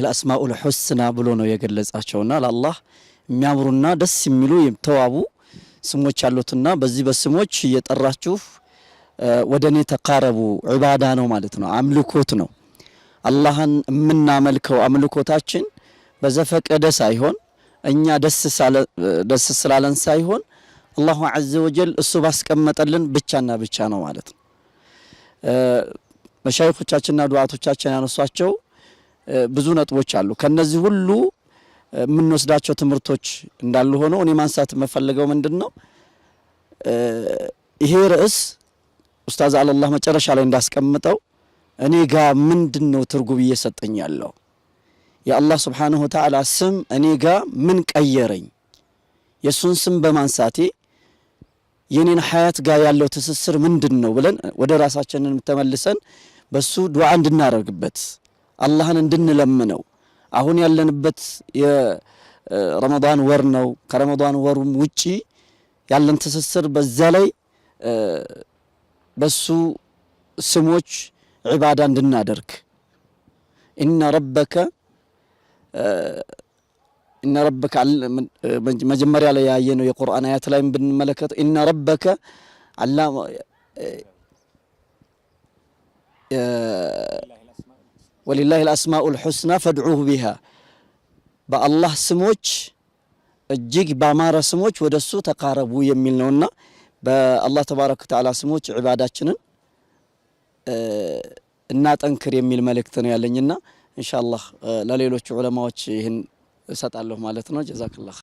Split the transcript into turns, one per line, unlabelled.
الأسماء الحسنى ብሎ ነው የገለጻቸውና ለአላህ የሚያምሩና ደስ የሚሉ የተዋቡ ስሞች አሉትና በዚህ በስሞች እየጠራችሁ ወደኔ ተቃረቡ ዒባዳ ነው ማለት ነው አምልኮት ነው አላህን የምናመልከው አምልኮታችን በዘፈቀደ ሳይሆን እኛ ደስ ስላለን ሳይሆን አላሁ ዐዘ ወጀል እሱ ባስቀመጠልን ብቻና ብቻ ነው ማለት ነው መሻይኾቻችንና ዱዓቶቻችን ያነሷቸው ብዙ ነጥቦች አሉ ከነዚህ ሁሉ ምን ወስዳቸው ትምርቶች እንዳሉ ሆኖ እኔ ማንሳት መፈለገው ምንድነው ይሄ ርዕስ ኡስታዝ አላህ መጨረሻ ላይ እንዳስቀምጠው እኔ ጋር ምንድነው ትርጉም እየሰጠኝ ያለው የአላህ Subhanahu Wa Ta'ala ስም እኔ ጋር ምን ቀየረኝ የሱን ስም በማንሳቴ የኔን ሐያት ጋር ያለው ትስስር ምንድነው ብለን ወደ ራሳችንን ተመልሰን በሱ ዱዓ እንድናረግበት አላህን እንድንለምነው አሁን ያለንበት የረመዳን ወር ነው ከረመዳን ወሩም ውጪ ያለን ትስስር በዛ ላይ በሱ ስሞች ዒባዳ እንድናደርግ ኢነ ረበከ መጀመሪያ ላይ ያየነው የቁርአን አያት ላይ ብንመለከት ኢነ ረበከ አላማ ولله الأسماء الحسنى فادعوه بها بالله سموች እጅግ ባማረ ስሞች ወደሱ ተቃረቡ የሚል ነውና በአላህ ተባረከ ወተዓላ ስሞች ዒባዳችንን እናጠንክር የሚል መልእክት ነው ያለኝና ኢንሻአላህ ለሌሎች ዑለማዎች ይህን እሰጣለሁ ማለት ነው ጀዛከላህ